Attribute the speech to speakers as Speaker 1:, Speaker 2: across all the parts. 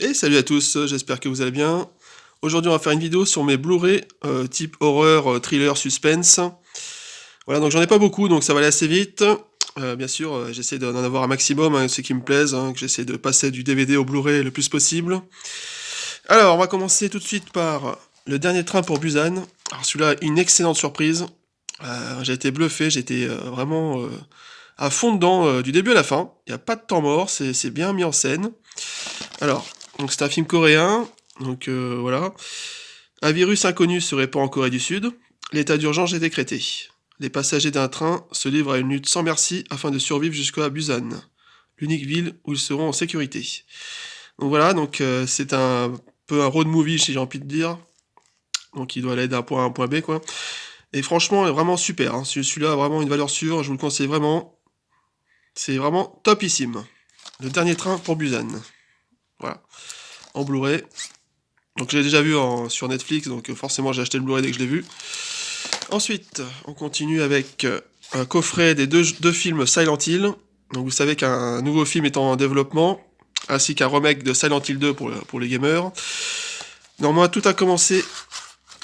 Speaker 1: Et salut à tous, j'espère que vous allez bien. Aujourd'hui, on va faire une vidéo sur mes Blu-ray type horreur, thriller, suspense. Voilà, donc j'en ai pas beaucoup, donc ça va aller assez vite. Bien sûr, j'essaie d'en avoir un maximum, hein, ceux qui me plaisent, hein, que j'essaie de passer du DVD au Blu-ray le plus possible. Alors, on va commencer tout de suite par Le Dernier Train pour Busan. Alors celui-là, une excellente surprise. J'ai été bluffé, j'étais vraiment à fond dedans du début à la fin. Il n'y a pas de temps mort, c'est bien mis en scène. Alors, donc c'est un film coréen, donc voilà. Un virus inconnu se répand en Corée du Sud. L'état d'urgence est décrété. Les passagers d'un train se livrent à une lutte sans merci afin de survivre jusqu'à Busan, l'unique ville où ils seront en sécurité. Donc voilà, donc c'est un peu un road movie si j'ai envie de dire. Donc il doit aller d'un point A à un point B quoi. Et franchement, vraiment super. Hein. Celui-là a vraiment une valeur sûre, je vous le conseille vraiment. C'est vraiment topissime. Le dernier train pour Busan. Voilà. En Blu-ray. Donc je l'ai déjà vu sur Netflix, donc forcément j'ai acheté le Blu-ray dès que je l'ai vu. Ensuite, on continue avec un coffret des deux films Silent Hill. Donc vous savez qu'un nouveau film est en développement, ainsi qu'un remake de Silent Hill 2 pour les gamers. Normalement, tout a commencé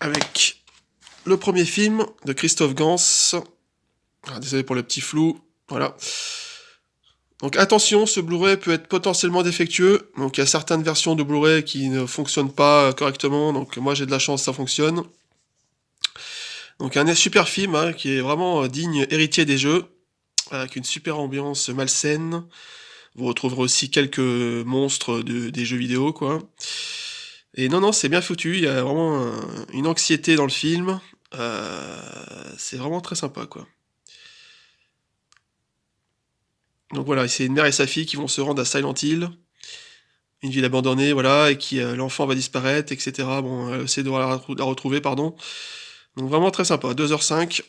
Speaker 1: avec le premier film de Christophe Gans. Ah, désolé pour le petit flou, voilà. Donc attention, ce Blu-ray peut être potentiellement défectueux, donc il y a certaines versions de Blu-ray qui ne fonctionnent pas correctement, donc moi j'ai de la chance, ça fonctionne. Donc un super film hein, qui est vraiment digne héritier des jeux, avec une super ambiance malsaine. Vous retrouverez aussi quelques monstres des jeux vidéo, quoi. Et non, c'est bien foutu, il y a vraiment une anxiété dans le film. C'est vraiment très sympa, quoi. Donc voilà, c'est une mère et sa fille qui vont se rendre à Silent Hill, une ville abandonnée, voilà, et qui l'enfant va disparaître, etc. Bon, elle essaie de la retrouver, pardon. Donc vraiment très sympa, 2h05.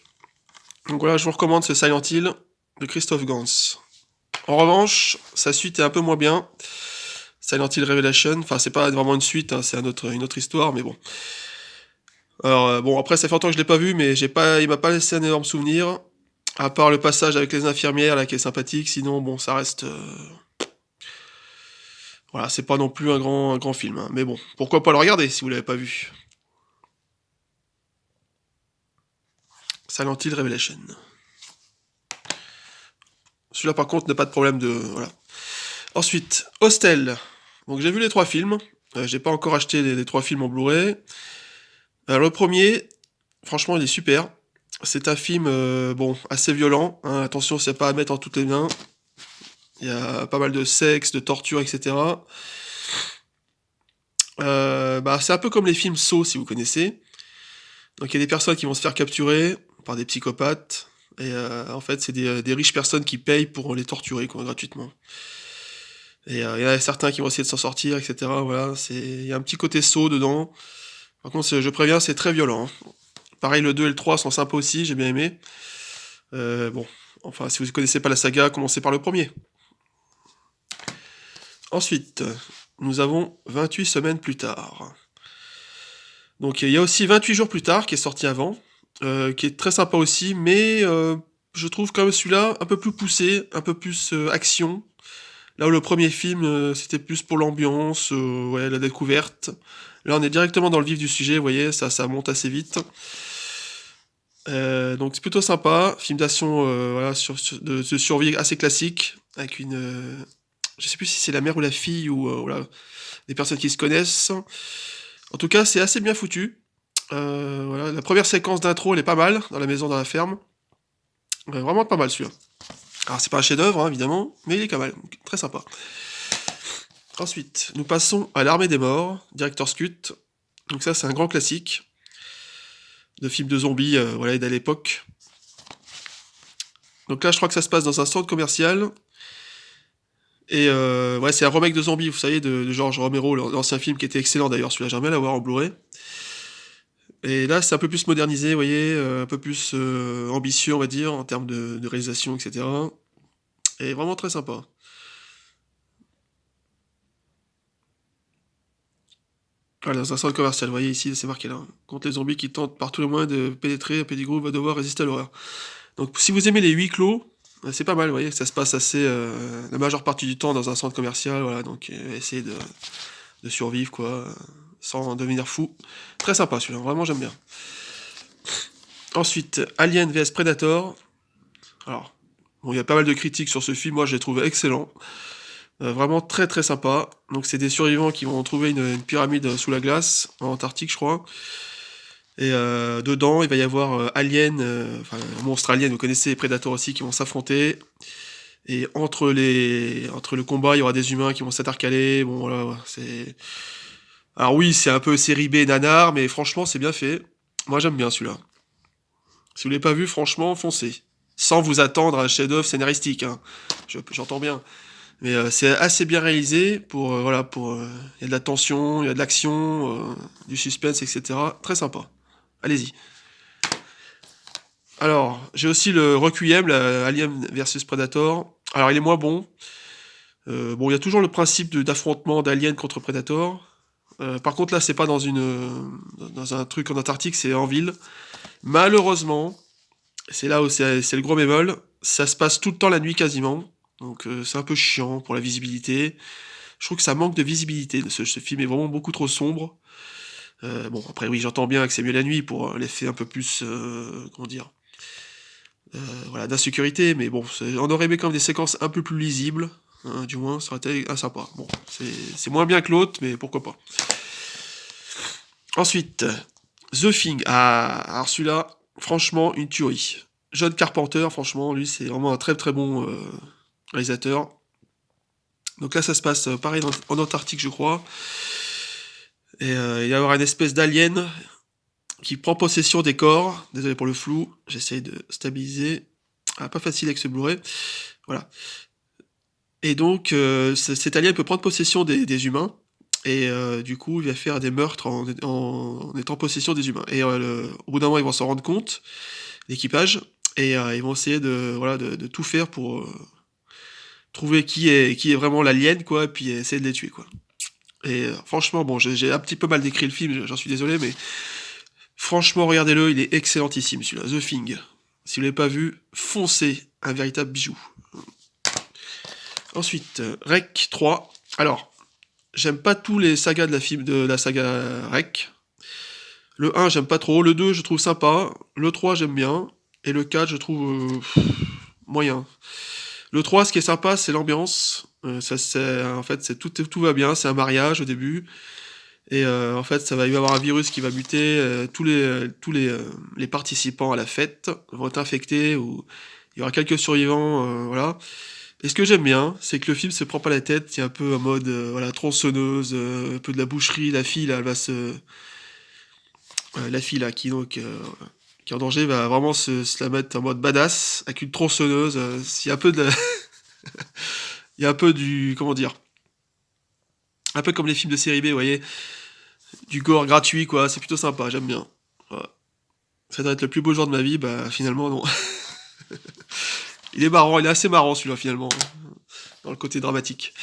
Speaker 1: Donc voilà, je vous recommande ce Silent Hill de Christophe Gans. En revanche, sa suite est un peu moins bien. Silent Hill Revelation, enfin c'est pas vraiment une suite, hein, c'est une autre histoire, mais bon. Alors bon, après ça fait longtemps que je l'ai pas vu, mais il m'a pas laissé un énorme souvenir. À part le passage avec les infirmières là qui est sympathique, sinon bon ça reste voilà, c'est pas non plus un grand film, hein. Mais bon, pourquoi pas le regarder si vous l'avez pas vu. Silent Hill Revelation. Celui-là par contre n'a pas de problème de. Voilà. Ensuite, Hostel. Donc j'ai vu les trois films. J'ai pas encore acheté les trois films en Blu-ray. Le premier, franchement, il est super. C'est un film bon, assez violent. Hein. Attention, c'est pas à mettre en toutes les mains. Il y a pas mal de sexe, de torture, etc. C'est un peu comme les films Saw, si vous connaissez. Donc il y a des personnes qui vont se faire capturer par des psychopathes. Et en fait, c'est des riches personnes qui payent pour les torturer quoi, gratuitement. Et il y en a certains qui vont essayer de s'en sortir, etc. Voilà, il y a un petit côté Saw dedans. Par contre, je préviens, c'est très violent. Hein. Pareil, le 2 et le 3 sont sympas aussi, j'ai bien aimé. Bon, enfin, si vous ne connaissez pas la saga, commencez par le premier. Ensuite, nous avons 28 semaines plus tard. Donc il y a aussi 28 jours plus tard, qui est sorti avant, qui est très sympa aussi, mais je trouve quand même celui-là un peu plus poussé, un peu plus action. Là où le premier film, c'était plus pour l'ambiance, ouais, la découverte. Là, on est directement dans le vif du sujet, vous voyez, ça monte assez vite. Donc c'est plutôt sympa, film d'action voilà, de survie assez classique, avec une... je sais plus si c'est la mère ou la fille, ou voilà, des personnes qui se connaissent. En tout cas, c'est assez bien foutu. Voilà, la première séquence d'intro, elle est pas mal, dans la maison, dans la ferme. Vraiment pas mal celui-là. Alors c'est pas un chef-d'œuvre, hein, évidemment, mais il est pas mal, très sympa. Ensuite, nous passons à l'Armée des Morts, Director's Cut. Donc ça, c'est un grand classique de film de zombies, voilà, d'à l'époque. Donc là, je crois que ça se passe dans un centre commercial. Et ouais, c'est un remake de zombies, vous savez, de George Romero, l'ancien film qui était excellent d'ailleurs, celui-là, j'aimerais l'avoir en Blu-ray. Et là, c'est un peu plus modernisé, vous voyez, un peu plus ambitieux, on va dire, en termes de réalisation, etc. Et vraiment très sympa. Voilà, dans un centre commercial, vous voyez ici, c'est marqué là. Contre les zombies qui tentent par tous les moyens de pénétrer, Pettigrew va devoir résister à l'horreur. Donc si vous aimez les huis clos, c'est pas mal, vous voyez, ça se passe assez la majeure partie du temps dans un centre commercial, voilà, donc essayez de de survivre, quoi, sans devenir fou. Très sympa celui-là, vraiment j'aime bien. Ensuite, Alien vs Predator. Alors, bon, il y a pas mal de critiques sur ce film, moi je l'ai trouvé excellent. Vraiment très très sympa. Donc c'est des survivants qui vont trouver une pyramide sous la glace, en Antarctique je crois. Et dedans, il va y avoir Alien, enfin un monstre alien, vous connaissez, les Predators aussi, qui vont s'affronter. Et entre le combat, il y aura des humains qui vont s'intercaler. Bon voilà, c'est... Alors oui, c'est un peu série B nanar, mais franchement, c'est bien fait. Moi, j'aime bien celui-là. Si vous l'avez pas vu, franchement, foncez. Sans vous attendre à un chef-d'œuvre scénaristique, hein. J'entends bien. Mais c'est assez bien réalisé pour voilà, pour il y a de la tension, il y a de l'action, du suspense, etc. Très sympa. Allez-y. Alors, j'ai aussi le Requiem, Alien versus Predator. Alors, il est moins bon. Bon, il y a toujours le principe d'affrontement d'Alien contre Predator. Par contre, là, c'est pas dans un truc en Antarctique, c'est en ville. Malheureusement, c'est là où c'est le gros bémol. Ça se passe tout le temps la nuit quasiment. Donc, c'est un peu chiant pour la visibilité. Je trouve que ça manque de visibilité. Ce film est vraiment beaucoup trop sombre. Bon, après, oui, j'entends bien que c'est mieux la nuit pour l'effet un peu plus, comment dire, voilà, d'insécurité, mais bon, on aurait aimé quand même des séquences un peu plus lisibles, hein, du moins, ça aurait été sympa. Bon, c'est moins bien que l'autre, mais pourquoi pas. Ensuite, The Thing. Ah, alors celui-là, franchement, une tuerie. John Carpenter, franchement, lui, c'est vraiment un très très bon réalisateur. Donc là, ça se passe pareil en Antarctique, je crois. Et il va y avoir une espèce d'alien qui prend possession des corps. Désolé pour le flou, j'essaye de stabiliser. Ah, pas facile avec ce Blu-ray. Voilà. Et donc, cet alien peut prendre possession des humains. Et du coup, il va faire des meurtres en étant en possession des humains. Et au bout d'un moment, ils vont s'en rendre compte, l'équipage. Et ils vont essayer de tout faire pour trouver qui est vraiment l'alien, quoi, et puis essayer de les tuer, quoi. Et franchement, bon, j'ai un petit peu mal décrit le film, j'en suis désolé, mais franchement, regardez-le, il est excellentissime, celui-là, The Thing. Si vous l'avez pas vu, foncez, un véritable bijou. Ensuite, Rec 3. Alors, j'aime pas tous les sagas de la saga Rec. Le 1, j'aime pas trop. Le 2, je trouve sympa. Le 3, j'aime bien. Et le 4, je trouve moyen. Le 3, ce qui est sympa, c'est l'ambiance. En fait, tout va bien. C'est un mariage au début. Et en fait, il va y avoir un virus qui va muter. Les participants à la fête vont être infectés. Ou il y aura quelques survivants. Voilà. Et ce que j'aime bien, c'est que le film se prend pas la tête. Il y a un peu en mode voilà, tronçonneuse, un peu de la boucherie. La fille, là, elle va la fille, là, qui est en danger, va vraiment se la mettre en mode badass, avec une tronçonneuse. Il y a un peu de il y a un peu du... Comment dire? Un peu comme les films de série B, vous voyez? Du gore gratuit, quoi. C'est plutôt sympa, j'aime bien. Voilà. Ça doit être le plus beau jour de ma vie, bah finalement, non. Il est marrant, il est assez marrant, celui-là, finalement, dans le côté dramatique.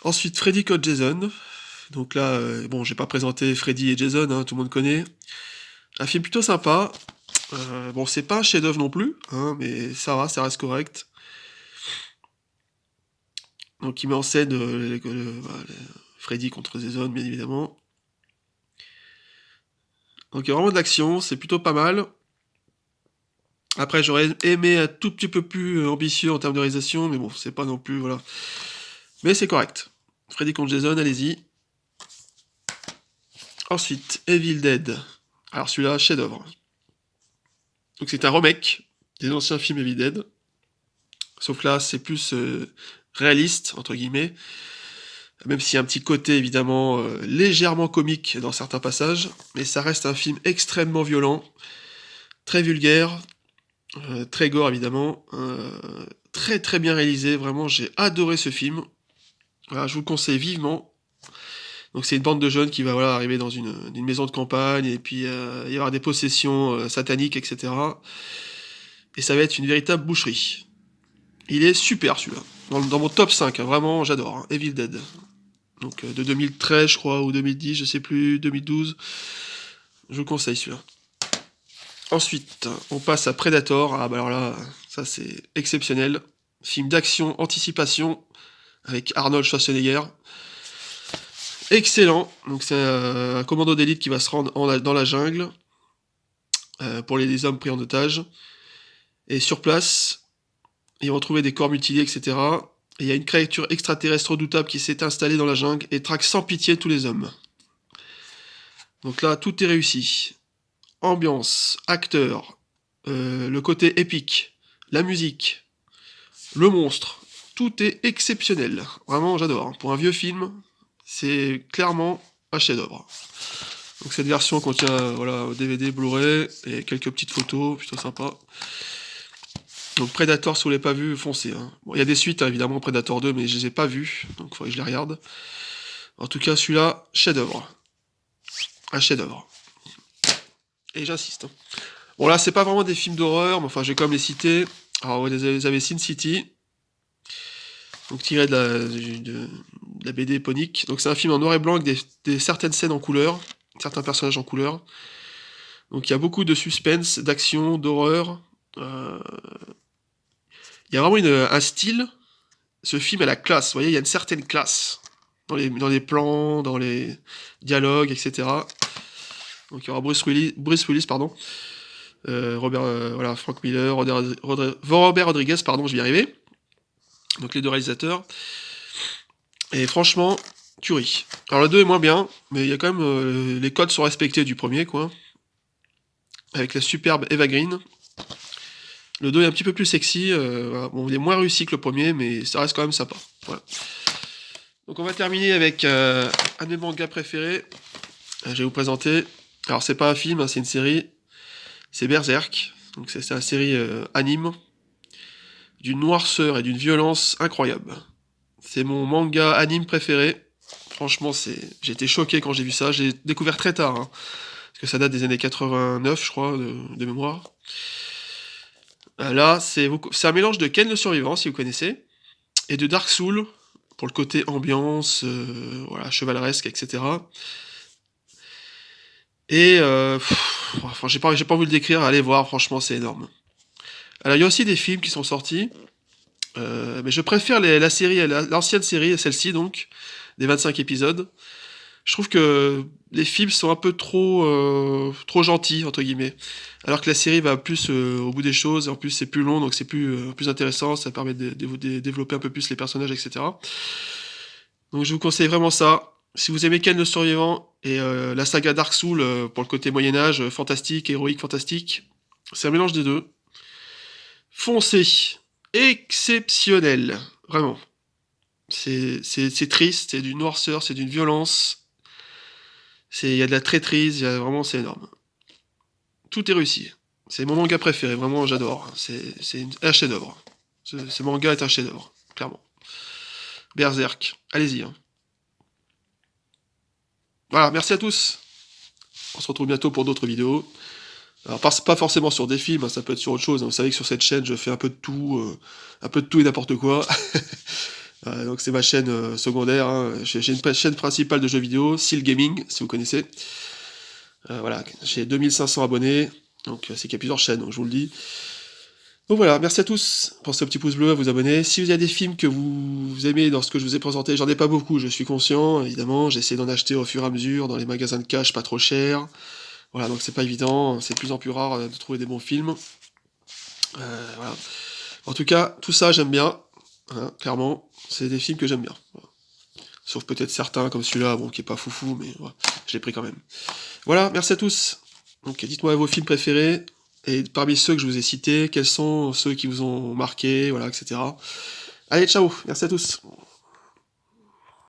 Speaker 1: Ensuite, Freddy Code Jason. Donc là, bon, j'ai pas présenté Freddy et Jason, hein, tout le monde connaît. Un film plutôt sympa. Bon, c'est pas un chef-d'œuvre non plus, hein, mais ça va, ça reste correct. Donc il met en scène Freddy contre Jason, bien évidemment. Donc il y a vraiment de l'action, c'est plutôt pas mal. Après, j'aurais aimé un tout petit peu plus ambitieux en termes de réalisation, mais bon, c'est pas non plus, voilà. Mais c'est correct. Freddy contre Jason, allez-y. Ensuite, Evil Dead. Alors celui-là, chef-d'œuvre. Donc c'est un remake des anciens films Evil Dead. Sauf là, c'est plus réaliste, entre guillemets. Même s'il y a un petit côté, évidemment, légèrement comique dans certains passages. Mais ça reste un film extrêmement violent, très vulgaire, très gore, évidemment. Très très bien réalisé, vraiment, j'ai adoré ce film. Voilà, je vous le conseille vivement. Donc c'est une bande de jeunes qui va voilà, arriver dans une maison de campagne, et puis il y aura des possessions sataniques, etc. Et ça va être une véritable boucherie. Il est super celui-là. Dans mon top 5, hein, vraiment, j'adore. Hein. Evil Dead. Donc de 2013, je crois, ou 2010, je sais plus, 2012. Je vous conseille celui-là. Ensuite, on passe à Predator. Ah bah alors là, ça c'est exceptionnel. Film d'action, anticipation, avec Arnold Schwarzenegger. excellent. Donc c'est un commando d'élite qui va se rendre dans la jungle pour les hommes pris en otage. Et sur place, ils vont trouver des corps mutilés, etc. Et il y a une créature extraterrestre redoutable qui s'est installée dans la jungle et traque sans pitié tous les hommes. Donc là, tout est réussi. Ambiance, acteurs, le côté épique, la musique, le monstre, tout est exceptionnel. Vraiment, j'adore. Hein. Pour un vieux film, c'est clairement un chef-d'œuvre. Donc cette version contient voilà, DVD, Blu-ray et quelques petites photos, plutôt sympa. Donc Predator, si vous ne l'avez pas vu, foncez. Hein. Bon, il y a des suites, hein, évidemment, Predator 2, mais je les ai pas vus, donc il faudrait que je les regarde. En tout cas, celui-là, chef-d'œuvre. Un chef-d'œuvre. Et j'insiste. Hein. Bon là, c'est pas vraiment des films d'horreur, mais enfin, je vais quand même les citer. Alors, vous avez Sin City, donc tiré de la BD éponique. Donc c'est un film en noir et blanc avec certaines scènes en couleur, certains personnages en couleur. Donc il y a beaucoup de suspense, d'action, d'horreur. Il y a vraiment un style. Ce film a la classe, vous voyez, il y a une certaine classe dans les plans, dans les dialogues, etc. Donc il y aura Bruce Willis, pardon. Voilà, Frank Miller, Robert Rodriguez, pardon, je vais y arriver. Donc les deux réalisateurs. Et franchement, tuerie. Alors le 2 est moins bien, mais il y a quand même... les codes sont respectés du premier, quoi. Avec la superbe Eva Green. Le 2 est un petit peu plus sexy. Voilà. Bon, il est moins réussi que le premier, mais ça reste quand même sympa. Voilà. Donc on va terminer avec un de mes mangas préférés. Je vais vous présenter. Alors c'est pas un film, hein, c'est une série. C'est Berserk. Donc c'est la série anime. D'une noirceur et d'une violence incroyable. C'est mon manga anime préféré. Franchement, j'ai été choqué quand j'ai vu ça. J'ai découvert très tard, hein, parce que ça date des années 89, je crois, de mémoire. Là, c'est un mélange de Ken le Survivant, si vous connaissez, et de Dark Souls, pour le côté ambiance, voilà, chevaleresque, etc. Et, enfin, j'ai pas envie de le décrire, allez voir, franchement, c'est énorme. Alors, il y a aussi des films qui sont sortis, mais je préfère la série, l'ancienne série, celle-ci donc, des 25 épisodes. Je trouve que les films sont un peu trop gentils, entre guillemets. Alors que la série va plus au bout des choses, et en plus c'est plus long, donc c'est plus intéressant, ça permet de développer un peu plus les personnages, etc. Donc je vous conseille vraiment ça. Si vous aimez Ken le Survivant et la saga Dark Souls pour le côté Moyen-Âge, fantastique, héroïque, fantastique, c'est un mélange des deux. Foncez! Exceptionnel! Vraiment. C'est triste, c'est d'une noirceur, c'est d'une violence. Il y a de la traîtrise, vraiment c'est énorme. Tout est réussi. C'est mon manga préféré, vraiment j'adore. C'est un chef-d'œuvre. Ce manga est un chef-d'œuvre, clairement. Berserk, allez-y. Hein. Voilà, merci à tous. On se retrouve bientôt pour d'autres vidéos. Alors pas forcément sur des films, hein, ça peut être sur autre chose. Hein. Vous savez que sur cette chaîne, je fais un peu de tout et n'importe quoi. Donc c'est ma chaîne secondaire. Hein. J'ai une chaîne principale de jeux vidéo, Seal Gaming, si vous connaissez. Voilà, j'ai 2500 abonnés, donc c'est qu'il y a plusieurs chaînes, donc je vous le dis. Donc voilà, merci à tous, pensez au petit pouce bleu, à vous abonner. Si vous avez des films que vous aimez dans ce que je vous ai présenté, j'en ai pas beaucoup, je suis conscient, évidemment, j'essaie d'en acheter au fur et à mesure, dans les magasins de cash pas trop chers. Voilà, donc c'est pas évident, c'est de plus en plus rare de trouver des bons films. Voilà. En tout cas, tout ça j'aime bien, hein, clairement, c'est des films que j'aime bien. Voilà. Sauf peut-être certains comme celui-là, bon, qui est pas foufou, mais voilà, je l'ai pris quand même. Voilà, merci à tous. Donc dites-moi vos films préférés, et parmi ceux que je vous ai cités, quels sont ceux qui vous ont marqué, voilà, etc. Allez, ciao, merci à tous.